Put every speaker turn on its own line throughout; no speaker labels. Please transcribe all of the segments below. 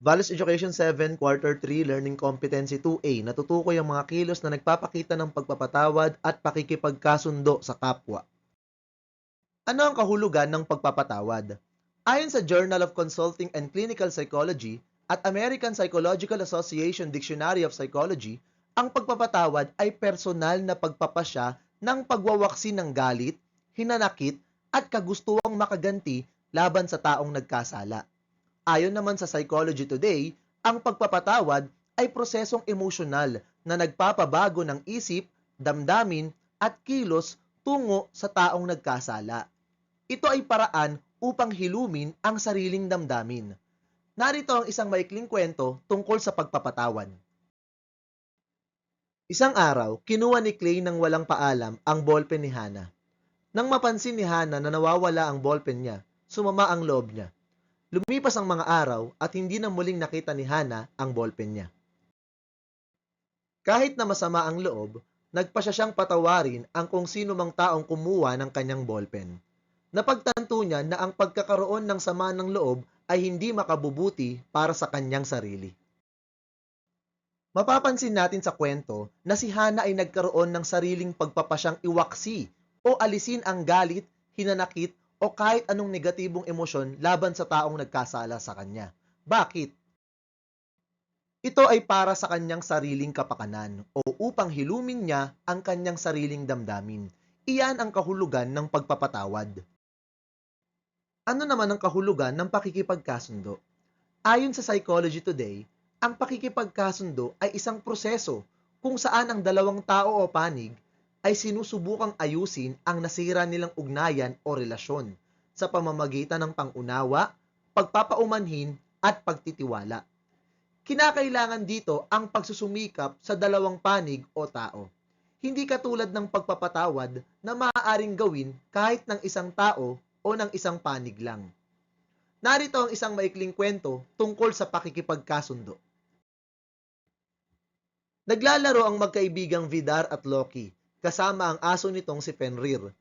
Values Education 7, Quarter 3, Learning Competency 2A. Natutukoy ang mga kilos na nagpapakita ng pagpapatawad at pakikipagkasundo sa kapwa. Ano ang kahulugan ng pagpapatawad? Ayon sa Journal of Consulting and Clinical Psychology at American Psychological Association Dictionary of Psychology, ang pagpapatawad ay personal na pagpapasya ng pagwawaksi ng galit, hinanakit, at kagustuang makaganti laban sa taong nagkasala. Ayon naman sa Psychology Today, ang pagpapatawad ay prosesong emosyonal na nagpapabago ng isip, damdamin, at kilos tungo sa taong nagkasala. Ito ay paraan upang hilumin ang sariling damdamin. Narito ang isang maikling kwento tungkol sa pagpapatawad. Isang araw, kinuha ni Clay nang walang paalam ang ballpen ni Hannah. Nang mapansin ni Hannah na nawawala ang ballpen niya, sumama ang loob niya. Lumipas ang mga araw at hindi na muling nakita ni Hannah ang ballpen niya. Kahit na masama ang loob, nagpasya siyang patawarin ang kung sino mang taong kumuha ng kanyang ballpen. Napagtanto niya na ang pagkakaroon ng sama ng loob ay hindi makabubuti para sa kanyang sarili. Mapapansin natin sa kwento na si Hannah ay nagkaroon ng sariling pagpapasyang iwaksi o alisin ang galit, hinanakit o kahit anong negatibong emosyon laban sa taong nagkasala sa kanya. Bakit? Ito ay para sa kanyang sariling kapakanan o upang hilumin niya ang kanyang sariling damdamin. Iyan ang kahulugan ng pagpapatawad. Ano naman ang kahulugan ng pakikipagkasundo? Ayon sa Psychology Today, ang pakikipagkasundo ay isang proseso kung saan ang dalawang tao o panig ay sinusubukang ayusin ang nasira nilang ugnayan o relasyon sa pamamagitan ng pangunawa, pagpapaumanhin at pagtitiwala. Kinakailangan dito ang pagsusumikap sa dalawang panig o tao. Hindi katulad ng pagpapatawad na maaaring gawin kahit ng isang tao o ng isang panig lang. Narito ang isang maikling kwento tungkol sa pakikipagkasundo. Naglalaro ang magkaibigang Vidar at Loki, kasama ang aso nitong si Fenrir.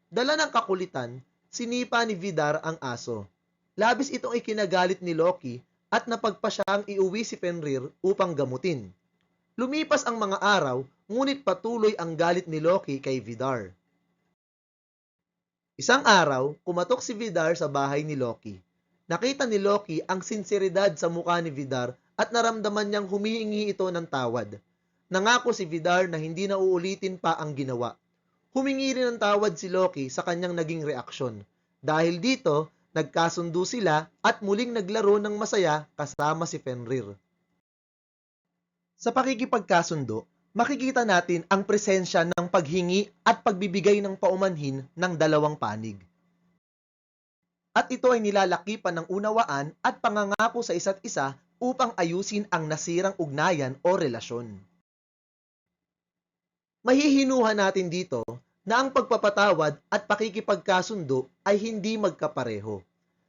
Dala ng kakulitan, sinipa ni Vidar ang aso. Labis itong ikinagalit ni Loki at napagpasyang iuwi si Fenrir upang gamutin. Lumipas ang mga araw, ngunit patuloy ang galit ni Loki kay Vidar. Isang araw, kumatok si Vidar sa bahay ni Loki. Nakita ni Loki ang sinseridad sa mukha ni Vidar at naramdaman niyang humihingi ito ng tawad. Nangako si Vidar na hindi na uulitin pa ang ginawa. Humingi rin ng tawad si Loki sa kanyang naging reaksyon. Dahil dito, nagkasundo sila at muling naglaro ng masaya kasama si Fenrir. Sa pakikipagkasundo, makikita natin ang presensya ng paghingi at pagbibigay ng paumanhin ng dalawang panig. At ito ay nilalakipan ng unawaan at pangangako sa isa't isa upang ayusin ang nasirang ugnayan o relasyon. Mahihinuhan natin dito na ang pagpapatawad at pakikipagkasundo ay hindi magkapareho.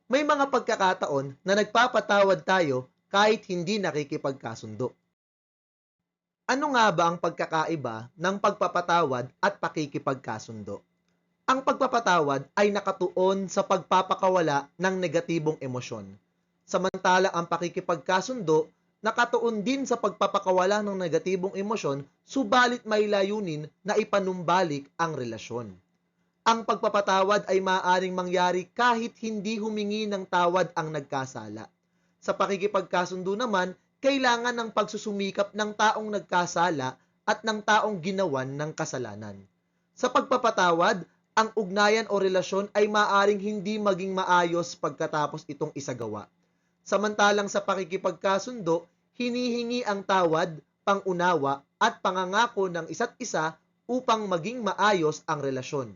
May mga pagkakataon na nagpapatawad tayo kahit hindi nakikipagkasundo. Ano nga ba ang pagkakaiba ng pagpapatawad at pakikipagkasundo? Ang pagpapatawad ay nakatuon sa pagpapakawala ng negatibong emosyon. Samantala ang pakikipagkasundo nakatuon din sa pagpapakawala ng negatibong emosyon, subalit may layunin na ipanumbalik ang relasyon. Ang pagpapatawad ay maaaring mangyari kahit hindi humingi ng tawad ang nagkasala. Sa pakikipagkasundo naman, kailangan ng pagsusumikap ng taong nagkasala at ng taong ginawan ng kasalanan. Sa pagpapatawad, ang ugnayan o relasyon ay maaaring hindi maging maayos pagkatapos itong isagawa. Samantalang sa pakikipagkasundo, hinihingi ang tawad, pangunawa at pangangako ng isa't isa upang maging maayos ang relasyon.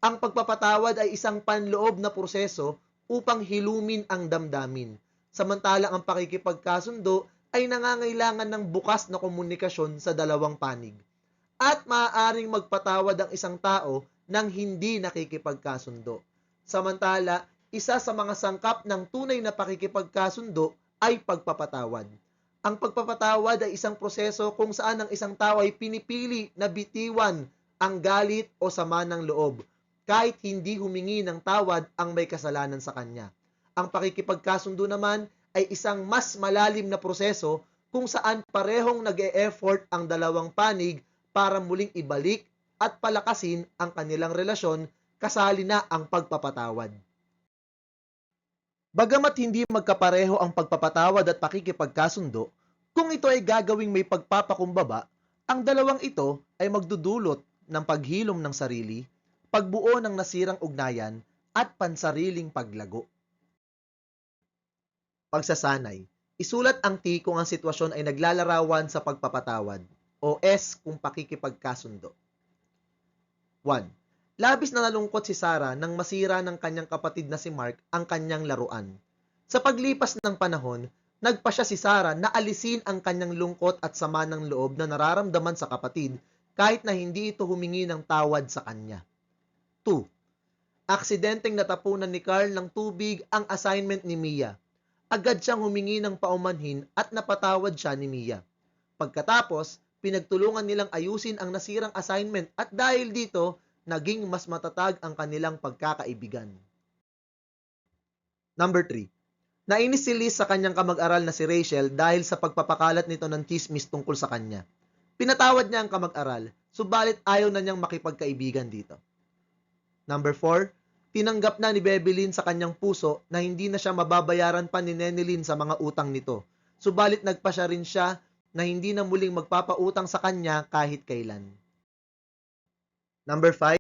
Ang pagpapatawad ay isang panloob na proseso upang hilumin ang damdamin. Samantalang ang pakikipagkasundo ay nangangailangan ng bukas na komunikasyon sa dalawang panig. At maaaring magpatawad ang isang tao nang hindi nakikipagkasundo. Samantala, isa sa mga sangkap ng tunay na pakikipagkasundo ay pagpapatawad. Ang pagpapatawad ay isang proseso kung saan ang isang tao ay pinipili na bitiwan ang galit o sama ng loob, kahit hindi humingi ng tawad ang may kasalanan sa kanya. Ang pakikipagkasundo naman ay isang mas malalim na proseso kung saan parehong nag-e-effort ang dalawang panig para muling ibalik at palakasin ang kanilang relasyon, kasali na ang pagpapatawad. Bagamat hindi magkapareho ang pagpapatawad at pakikipagkasundo, kung ito ay gagawing may pagpapakumbaba, ang dalawang ito ay magdudulot ng paghilom ng sarili, pagbuo ng nasirang ugnayan, at pansariling paglago. Pagsasanay. Isulat ang T kung ang sitwasyon ay naglalarawan sa pagpapatawad o S kung pakikipagkasundo. 1. Labis na nalungkot si Sarah nang masira ng kanyang kapatid na si Mark ang kanyang laruan. Sa paglipas ng panahon, nagpa siya si Sarah na alisin ang kanyang lungkot at sama ng loob na nararamdaman sa kapatid kahit na hindi ito humingi ng tawad sa kanya. 2. Aksidenteng natapunan ni Carl ng tubig ang assignment ni Mia. Agad siyang humingi ng paumanhin at napatawad siya ni Mia. Pagkatapos, pinagtulungan nilang ayusin ang nasirang assignment at dahil dito, naging mas matatag ang kanilang pagkakaibigan. Number 3. Nainis si Liz sa kanyang kamag-aral na si Rachel dahil sa pagpapakalat nito ng chismis tungkol sa kanya. Pinatawad niya ang kamag-aral, subalit ayaw na niyang makipagkaibigan dito. Number 4. Tinanggap na ni Bebelyn sa kanyang puso na hindi na siya mababayaran pa ni Nenelyn sa mga utang nito, subalit nagpasya rin siya na hindi na muling magpapautang sa kanya kahit kailan. Number 5.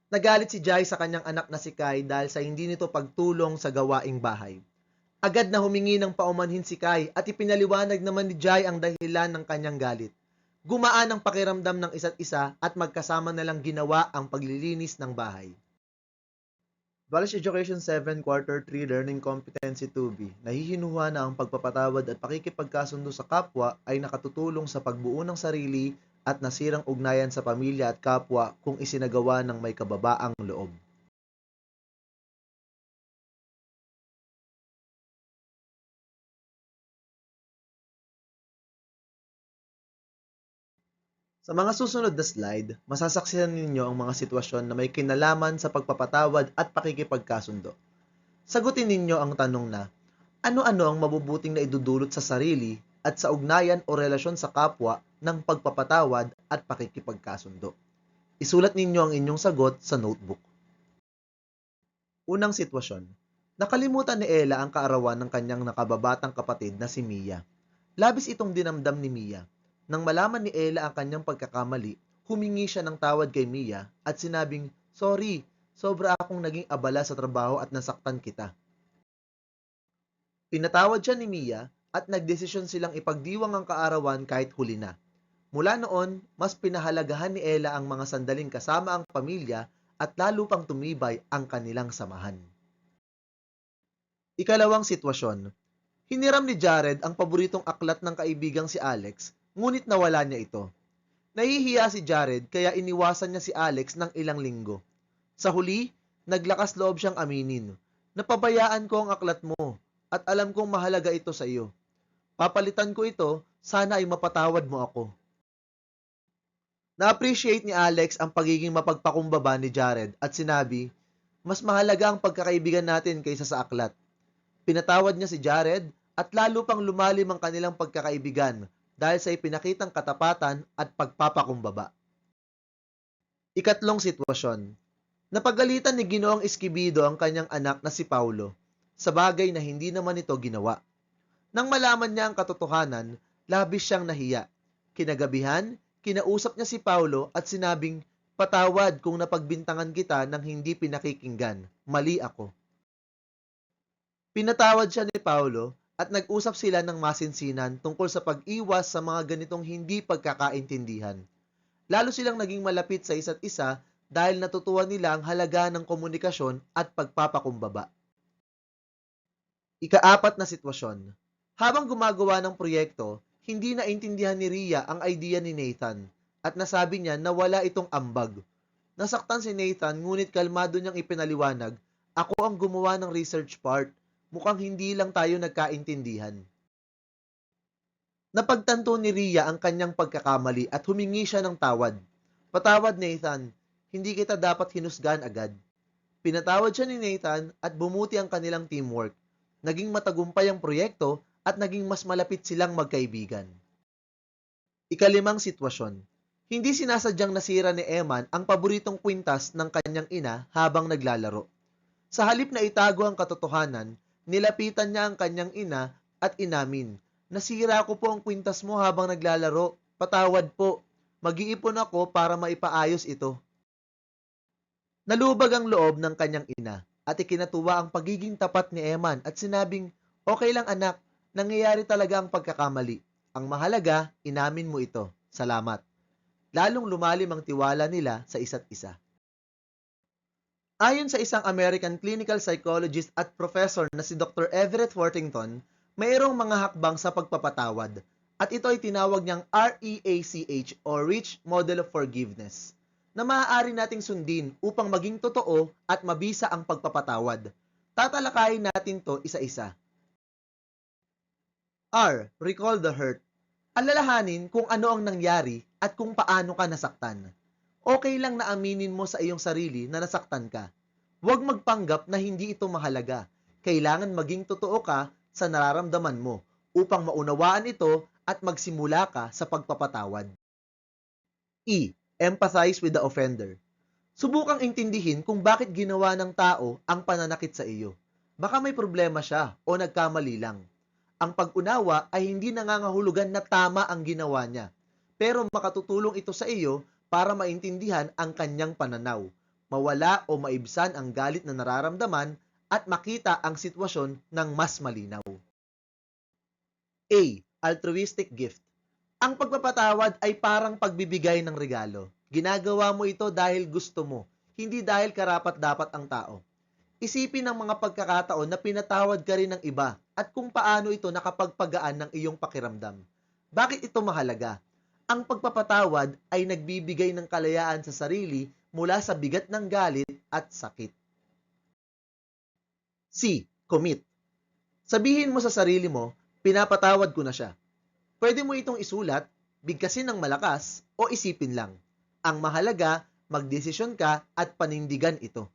Nagalit si Jai sa kanyang anak na si Kai dahil sa hindi nito pagtulong sa gawaing bahay. Agad na humingi ng paumanhin si Kai at ipinaliwanag naman ni Jai ang dahilan ng kanyang galit. Gumaan ang pakiramdam ng isa't isa at magkasama na lang ginawa ang paglilinis ng bahay. College Education 7 Quarter 3 Learning Competency 2B. Nahihinuha na ang pagpapatawad at pakikipagkasundo sa kapwa ay nakatutulong sa pagbuo ng sarili at nasirang ugnayan sa pamilya at kapwa kung isinagawa ng may kababaang loob. Sa mga susunod na slide, masasaksihan ninyo ang mga sitwasyon na may kinalaman sa pagpapatawad at pakikipagkasundo. Sagutin ninyo ang tanong na, ano-ano ang mabubuting na idudulot sa sarili at sa ugnayan o relasyon sa kapwa ng pagpapatawad at pakikipagkasundo? Isulat ninyo ang inyong sagot sa notebook. Unang sitwasyon. Nakalimutan ni Ella ang kaarawan ng kanyang nakababatang kapatid na si Mia. Labis itong dinamdam ni Mia. Nang malaman ni Ella ang kanyang pagkakamali, humingi siya ng tawad kay Mia at sinabing, "Sorry, sobra akong naging abala sa trabaho at nasaktan kita." Pinatawad siya ni Mia at nagdesisyon silang ipagdiwang ang kaarawan kahit huli na. Mula noon, mas pinahalagahan ni Ella ang mga sandaling kasama ang pamilya at lalo pang tumibay ang kanilang samahan. Ikalawang sitwasyon. Hiniram ni Jared ang paboritong aklat ng kaibigang si Alex, ngunit nawala niya ito. Nahihiya si Jared kaya iniwasan niya si Alex ng ilang linggo. Sa huli, naglakas loob siyang aminin. "Napabayaan ko ang aklat mo at alam kong mahalaga ito sa iyo. Papalitan ko ito, sana ay mapatawad mo ako." Na-appreciate ni Alex ang pagiging mapagpakumbaba ni Jared at sinabi, "Mas mahalaga ang pagkakaibigan natin kaysa sa aklat." Pinatawad niya si Jared at lalo pang lumalim ang kanilang pagkakaibigan dahil sa ipinakitang katapatan at pagpapakumbaba. Ikatlong sitwasyon. Napagalitan ni Ginoong Esquibido ang kanyang anak na si Paulo, sa bagay na hindi naman ito ginawa. Nang malaman niya ang katotohanan, labis siyang nahiya. Kinagabihan, kinausap niya si Paulo at sinabing, "Patawad kung napagbintangan kita ng hindi pinakikinggan. Mali ako." Pinatawad siya ni Paulo at nag-usap sila ng masinsinan tungkol sa pag-iwas sa mga ganitong hindi pagkakaintindihan. Lalo silang naging malapit sa isa't isa dahil natutuwa nila ang halaga ng komunikasyon at pagpapakumbaba. Ikaapat na sitwasyon. Habang gumagawa ng proyekto, hindi naintindihan ni Rhea ang idea ni Nathan at nasabi niya na wala itong ambag. Nasaktan si Nathan ngunit kalmado niyang ipinaliwanag, "Ako ang gumawa ng research part. Mukhang hindi lang tayo nagkaintindihan." Napagtanto ni Rhea ang kanyang pagkakamali at humingi siya ng tawad. "Patawad, Nathan. Hindi kita dapat hinusgahan agad." Pinatawad siya ni Nathan at bumuti ang kanilang teamwork. naging matagumpay ang proyekto at naging mas malapit silang magkaibigan. Ikalimang sitwasyon. Hindi sinasadyang nasira ni Eman ang paboritong kwintas ng kanyang ina habang naglalaro. Sa halip na itago ang katotohanan, nilapitan niya ang kanyang ina at inamin, "Nasira ko po ang kwintas mo habang naglalaro. Patawad po. Mag-iipon ako para maipaayos ito." Nalubag ang loob ng kanyang ina at ikinatuwa ang pagiging tapat ni Eman at sinabing, "Okay lang anak, nangyayari talaga ang pagkakamali. Ang mahalaga, inamin mo ito. Salamat." Lalong lumalim ang tiwala nila sa isa't isa. Ayon sa isang American clinical psychologist at professor na si Dr. Everett Worthington, mayroong mga hakbang sa pagpapatawad at ito ay tinawag niyang REACH o Rich Model of Forgiveness na maaari nating sundin upang maging totoo at mabisa ang pagpapatawad. Tatalakayin natin to isa-isa. R. Recall the hurt. Alalahanin kung ano ang nangyari at kung paano ka nasaktan. Okay lang na aminin mo sa iyong sarili na nasaktan ka. Huwag magpanggap na hindi ito mahalaga. Kailangan maging totoo ka sa nararamdaman mo upang maunawaan ito at magsimula ka sa pagpapatawad. E. Empathize with the offender. Subukang intindihin kung bakit ginawa ng tao ang pananakit sa iyo. Baka may problema siya o nagkamali lang. Ang pag-unawa ay hindi nangangahulugan na tama ang ginawa niya, pero makatutulong ito sa iyo para maintindihan ang kanyang pananaw, mawala o maibsan ang galit na nararamdaman at makita ang sitwasyon ng mas malinaw. A. Altruistic gift. Ang pagpapatawad ay parang pagbibigay ng regalo. Ginagawa mo ito dahil gusto mo, hindi dahil karapat-dapat ang tao. Isipin ang mga pagkakataon na pinatawad ka rin ng iba at kung paano ito nakapagpagaan ng iyong pakiramdam. Bakit ito mahalaga? Ang pagpapatawad ay nagbibigay ng kalayaan sa sarili mula sa bigat ng galit at sakit. C. Commit. Sabihin mo sa sarili mo, pinapatawad ko na siya. Pwede mo itong isulat, bigkasin ng malakas, o isipin lang. Ang mahalaga, magdesisyon ka at panindigan ito.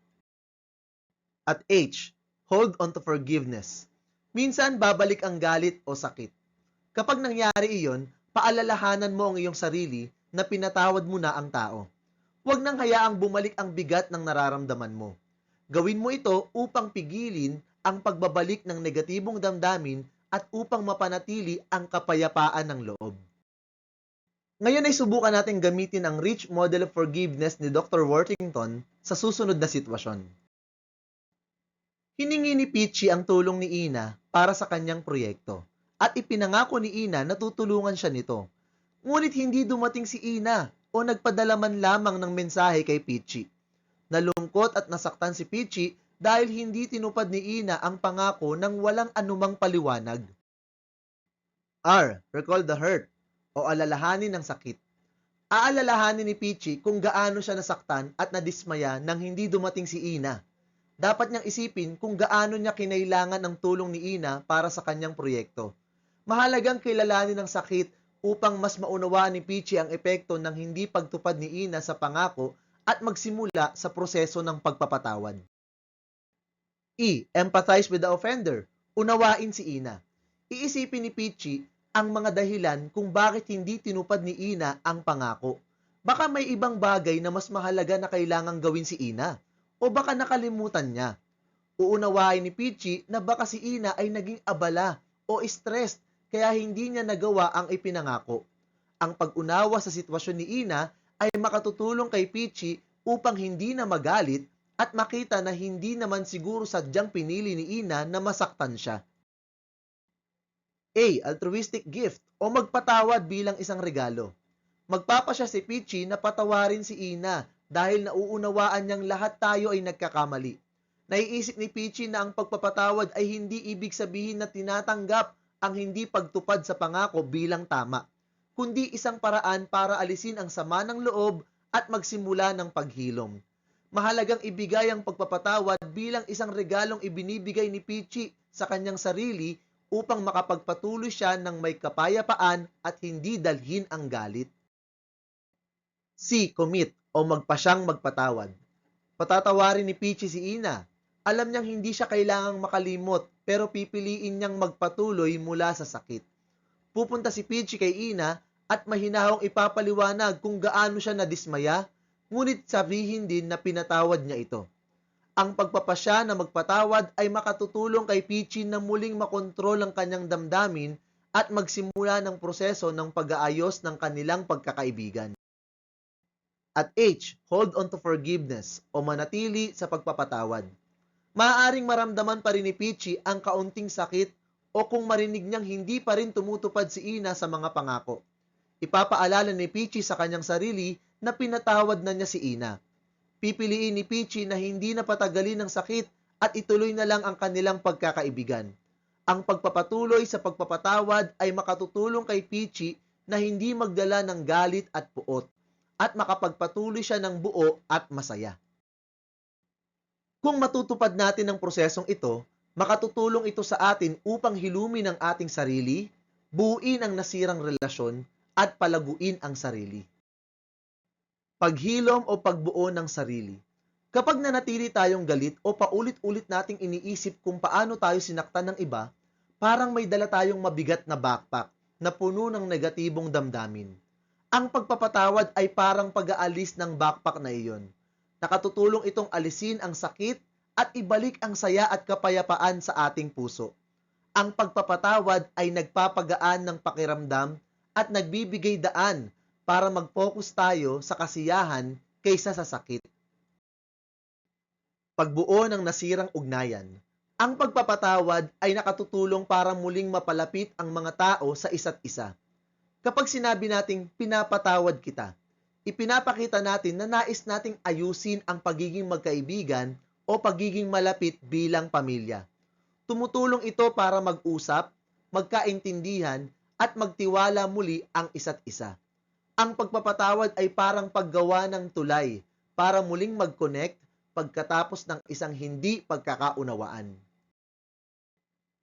At H. Hold on to forgiveness. Minsan babalik ang galit o sakit. Kapag nangyari iyon, paalalahanan mo ang iyong sarili na pinatawad mo na ang tao. Huwag nang hayaang bumalik ang bigat ng nararamdaman mo. Gawin mo ito upang pigilin ang pagbabalik ng negatibong damdamin at upang mapanatili ang kapayapaan ng loob. Ngayon ay subukan natin gamitin ang Rich Model of Forgiveness ni Dr. Worthington sa susunod na sitwasyon. Hiningi ni Peachy ang tulong ni Ina para sa kanyang proyekto at ipinangako ni Ina na tutulungan siya nito. Ngunit hindi dumating si Ina o nagpadala man lamang ng mensahe kay Peachy. Nalungkot at nasaktan si Peachy dahil hindi tinupad ni Ina ang pangako ng walang anumang paliwanag. R. Recall the hurt o alalahanin ng sakit. Aalalahanin ni Peachy kung gaano siya nasaktan at nadismaya nang hindi dumating si Ina. Dapat niyang isipin kung gaano niya kinailangan ng tulong ni Ina para sa kanyang proyekto. Mahalagang kilalanin ang sakit upang mas maunawaan ni Peachy ang epekto ng hindi pagtupad ni Ina sa pangako at magsimula sa proseso ng pagpapatawad. E. Empathize with the offender. Unawain si Ina. Iisipin ni Peachy ang mga dahilan kung bakit hindi tinupad ni Ina ang pangako. Baka may ibang bagay na mas mahalaga na kailangang gawin si Ina. O baka nakalimutan niya. Uunawain ni Peachy na baka si Ina ay naging abala o stressed kaya hindi niya nagawa ang ipinangako. Ang pag-unawa sa sitwasyon ni Ina ay makatutulong kay Peachy upang hindi na magalit at makita na hindi naman siguro sadyang pinili ni Ina na masaktan siya. A. Altruistic gift o magpatawad bilang isang regalo. Magpapasya si Peachy na patawarin si Ina dahil nauunawaan niyang lahat tayo ay nagkakamali. Naiisip ni Peachy na ang pagpapatawad ay hindi ibig sabihin na tinatanggap ang hindi pagtupad sa pangako bilang tama, kundi isang paraan para alisin ang sama ng loob at magsimula ng paghilom. Mahalagang ibigay ang pagpapatawad bilang isang regalong ibinibigay ni Peachy sa kanyang sarili upang makapagpatuloy siya ng may kapayapaan at hindi dalhin ang galit. C. Commit o magpasyang magpatawad. Patatawarin ni Peachy si Ina. Alam niyang hindi siya kailangang makalimot, pero pipiliin niyang magpatuloy mula sa sakit. Pupunta si Peachy kay Ina at mahinahong ipapaliwanag kung gaano siya nadismaya, ngunit sabihin din na pinatawad niya ito. Ang pagpapasya na magpatawad ay makatutulong kay Peachy na muling makontrol ang kanyang damdamin at magsimula ng proseso ng pag-aayos ng kanilang pagkakaibigan. At H, hold on to forgiveness o manatili sa pagpapatawad. Maaaring maramdaman pa rin ni Peachy ang kaunting sakit o kung marinig niyang hindi pa rin tumutupad si Ina sa mga pangako. Ipapaalala ni Peachy sa kanyang sarili na pinatawad na niya si Ina. Pipiliin ni Peachy na hindi na patagalin ng sakit at ituloy na lang ang kanilang pagkakaibigan. Ang pagpapatuloy sa pagpapatawad ay makatutulong kay Peachy na hindi magdala ng galit at puot at makapagpatuloy siya ng buo at masaya. Kung matutupad natin ang prosesong ito, makatutulong ito sa atin upang hilumin ang ating sarili, buuin ang nasirang relasyon, at palaguin ang sarili. Paghilom o pagbuo ng sarili. Kapag nanatili tayong galit o paulit-ulit nating iniisip kung paano tayo sinaktan ng iba, parang may dala tayong mabigat na backpack na puno ng negatibong damdamin. Ang pagpapatawad ay parang pag-aalis ng backpack na iyon. Nakatutulong itong alisin ang sakit at ibalik ang saya at kapayapaan sa ating puso. Ang pagpapatawad ay nagpapagaan ng pakiramdam at nagbibigay daan para mag-focus tayo sa kasiyahan kaysa sa sakit. Pagbuo ng nasirang ugnayan. Ang pagpapatawad ay nakatutulong para muling mapalapit ang mga tao sa isa't isa. Kapag sinabi nating pinapatawad kita, ipinapakita natin na nais nating ayusin ang pagiging magkaibigan o pagiging malapit bilang pamilya. Tumutulong ito para mag-usap, magkaintindihan, at magtiwala muli ang isa't isa. Ang pagpapatawad ay parang paggawa ng tulay para muling mag-connect pagkatapos ng isang hindi pagkakaunawaan.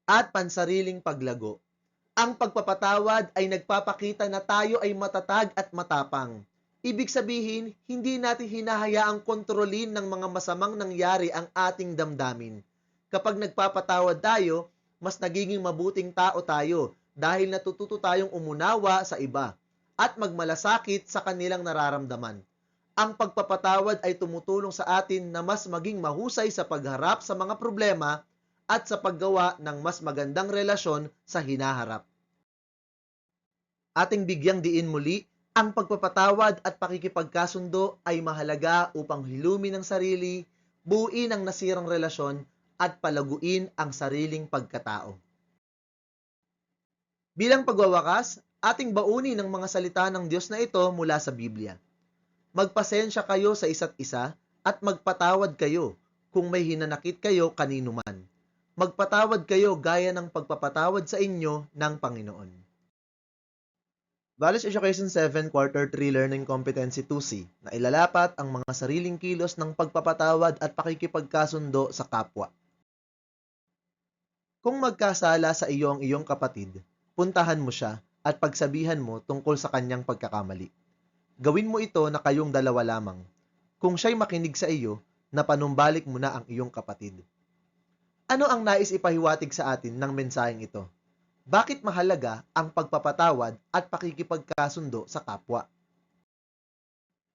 At pansariling paglago. Ang pagpapatawad ay nagpapakita na tayo ay matatag at matapang. Ibig sabihin, hindi natin hinahayaang kontrolin ng mga masamang nangyari ang ating damdamin. Kapag nagpapatawad tayo, mas nagiging mabuting tao tayo dahil natututo tayong umunawa sa iba at magmalasakit sa kanilang nararamdaman. Ang pagpapatawad ay tumutulong sa atin na mas maging mahusay sa pagharap sa mga problema at sa paggawa ng mas magandang relasyon sa hinaharap. Ating bigyang diin muli, ang pagpapatawad at pakikipagkasundo ay mahalaga upang hilumin ang sarili, buuin ang nasirang relasyon, at palaguin ang sariling pagkatao. Bilang pagwawakas, ating baunin ang mga salita ng Diyos na ito mula sa Biblia. Magpasensya kayo sa isa't isa at magpatawad kayo kung may hinanakit kayo kanino man. Magpatawad kayo gaya ng pagpapatawad sa inyo ng Panginoon. Values Education 7 Quarter 3 Learning Competency 2C na ilalapat ang mga sariling kilos ng pagpapatawad at pakikipagkasundo sa kapwa. Kung magkasala sa iyo ang iyong kapatid, puntahan mo siya at pagsabihan mo tungkol sa kanyang pagkakamali. Gawin mo ito na kayong dalawa lamang. Kung siya'y makinig sa iyo, napanumbalik mo na ang iyong kapatid. Ano ang nais ipahiwatig sa atin ng mensaheng ito? Bakit mahalaga ang pagpapatawad at pakikipagkasundo sa kapwa?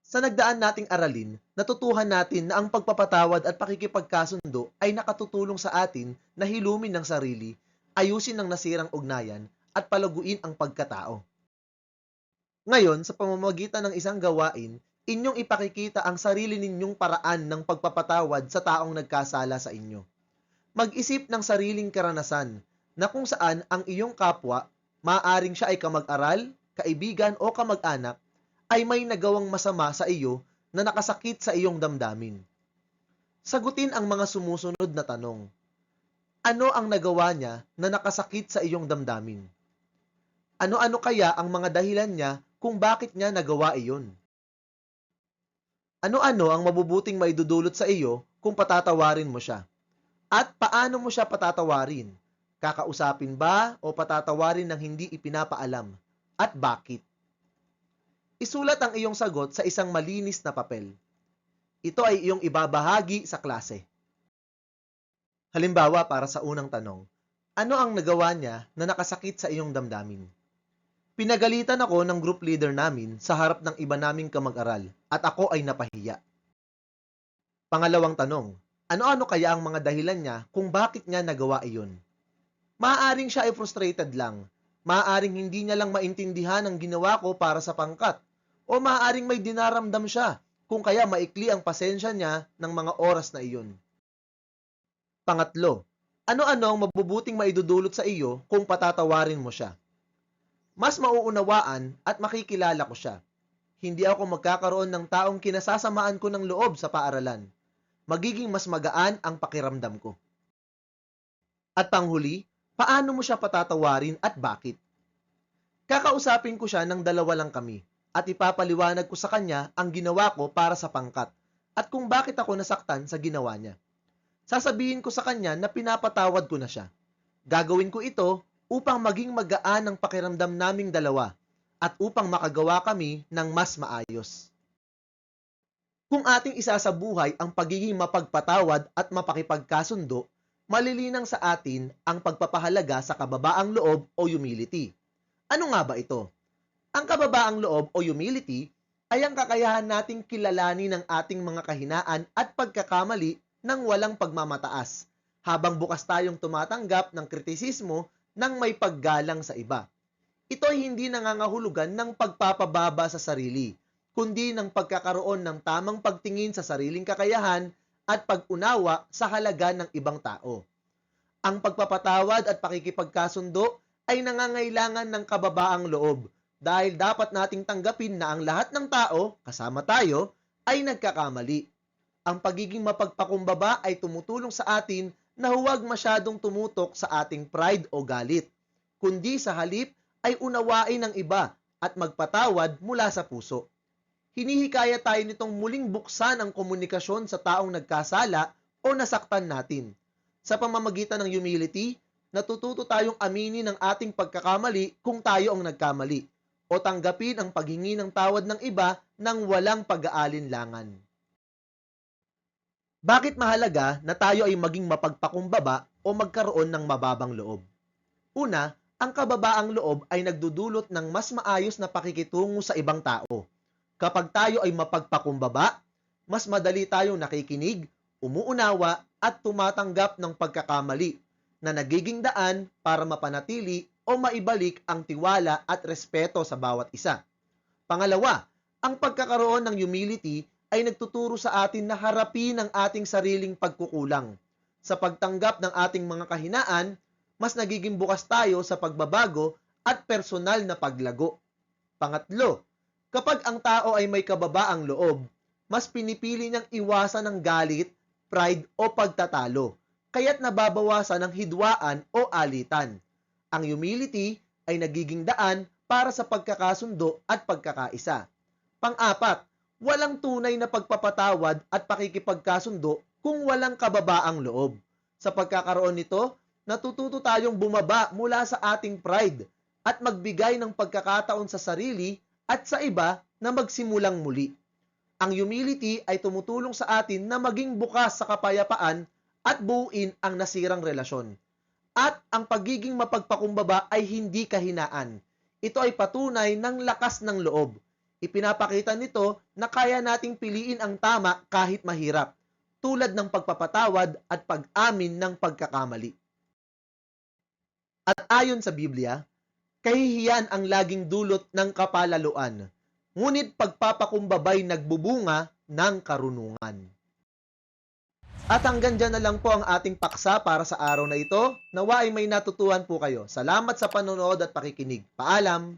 Sa nagdaan nating aralin, natutuhan natin na ang pagpapatawad at pakikipagkasundo ay nakatutulong sa atin na hilumin ng sarili, ayusin ang nasirang ugnayan, at palaguin ang pagkatao. Ngayon, sa pamamagitan ng isang gawain, inyong ipakikita ang sarili ninyong paraan ng pagpapatawad sa taong nagkasala sa inyo. Mag-isip ng sariling karanasan na kung saan ang iyong kapwa, maaaring siya ay kamag-aral, kaibigan o kamag-anak, ay may nagawang masama sa iyo na nakasakit sa iyong damdamin. Sagutin ang mga sumusunod na tanong. Ano ang nagawa niya na nakasakit sa iyong damdamin? Ano-ano kaya ang mga dahilan niya kung bakit niya nagawa iyon? Ano-ano ang mabubuting maidudulot sa iyo kung patatawarin mo siya? At paano mo siya patatawarin? Kakausapin ba o patatawarin ng hindi ipinapaalam? At bakit? Isulat ang iyong sagot sa isang malinis na papel. Ito ay iyong ibabahagi sa klase. Halimbawa para sa unang tanong, ano ang nagawa niya na nakasakit sa iyong damdamin? Pinagalitan ako ng group leader namin sa harap ng iba naming kamag-aral at ako ay napahiya. Pangalawang tanong, ano-ano kaya ang mga dahilan niya kung bakit niya nagawa iyon? Maaaring siya ay frustrated lang, maaaring hindi niya lang maintindihan ang ginawa ko para sa pangkat, o maaaring may dinaramdam siya kung kaya maikli ang pasensya niya ng mga oras na iyon. Pangatlo, ano-ano ang mabubuting maidudulot sa iyo kung patatawarin mo siya? Mas mauunawaan at makikilala ko siya. Hindi ako magkakaroon ng taong kinasasamaan ko ng loob sa paaralan. Magiging mas magaan ang pakiramdam ko. At panghuli, paano mo siya patatawarin at bakit? Kakausapin ko siya ng dalawa lang kami at ipapaliwanag ko sa kanya ang ginawa ko para sa pangkat at kung bakit ako nasaktan sa ginawa niya. Sasabihin ko sa kanya na pinapatawad ko na siya. Gagawin ko ito upang maging magaan ang pakiramdam naming dalawa at upang makagawa kami ng mas maayos. Kung ating isasabuhay ang pagiging mapagpatawad at mapakipagkasundo, malilinang sa atin ang pagpapahalaga sa kababaang loob o humility. Ano nga ba ito? Ang kababaang loob o humility ay ang kakayahan nating kilalanin ang ating mga kahinaan at pagkakamali ng walang pagmamataas, habang bukas tayong tumatanggap ng kritisismo ng may paggalang sa iba. Ito ay hindi nangangahulugan ng pagpapababa sa sarili, kundi ng pagkakaroon ng tamang pagtingin sa sariling kakayahan at pag-unawa sa halaga ng ibang tao. Ang pagpapatawad at pakikipagkasundo ay nangangailangan ng kababaang loob dahil dapat nating tanggapin na ang lahat ng tao, kasama tayo, ay nagkakamali. Ang pagiging mapagpakumbaba ay tumutulong sa atin na huwag masyadong tumutok sa ating pride o galit, kundi sa halip ay unawain ng iba at magpatawad mula sa puso. Hinihikaya tayo nitong muling buksan ang komunikasyon sa taong nagkasala o nasaktan natin. Sa pamamagitan ng humility, natututo tayong aminin ang ating pagkakamali kung tayo ang nagkamali, o tanggapin ang paghingi ng tawad ng iba nang walang pag-aalinlangan. Bakit mahalaga na tayo ay maging mapagpakumbaba o magkaroon ng mababang loob? Una, ang kababaang loob ay nagdudulot ng mas maayos na pakikitungo sa ibang tao. Kapag tayo ay mapagpakumbaba, mas madali tayong nakikinig, umuunawa at tumatanggap ng pagkakamali na nagiging daan para mapanatili o maibalik ang tiwala at respeto sa bawat isa. Pangalawa, ang pagkakaroon ng humility ay nagtuturo sa atin na harapin ang ating sariling pagkukulang. Sa pagtanggap ng ating mga kahinaan, mas nagiging bukas tayo sa pagbabago at personal na paglago. Pangatlo, kapag ang tao ay may kababaang loob, mas pinipili niyang iwasan ng galit, pride o pagtatalo, kaya't nababawasan ng hidwaan o alitan. Ang humility ay nagiging daan para sa pagkakasundo at pagkakaisa. Pang-apat, walang tunay na pagpapatawad at pakikipagkasundo kung walang kababaang loob. Sa pagkakaroon nito, natututo tayong bumaba mula sa ating pride at magbigay ng pagkakataon sa sarili at sa iba na magsimulang muli. Ang humility ay tumutulong sa atin na maging bukas sa kapayapaan at buuin ang nasirang relasyon. At ang pagiging mapagpakumbaba ay hindi kahinaan. Ito ay patunay ng lakas ng loob. Ipinapakita nito na kaya nating piliin ang tama kahit mahirap, tulad ng pagpapatawad at pag-amin ng pagkakamali. At ayon sa Biblia, kahihiyan ang laging dulot ng kapalaluan, ngunit pagpapakumbabay nagbubunga ng karunungan. At hanggang dyan na lang po ang ating paksa para sa araw na ito. Nawa ay may natutuhan po kayo. Salamat sa panonood at pakikinig. Paalam!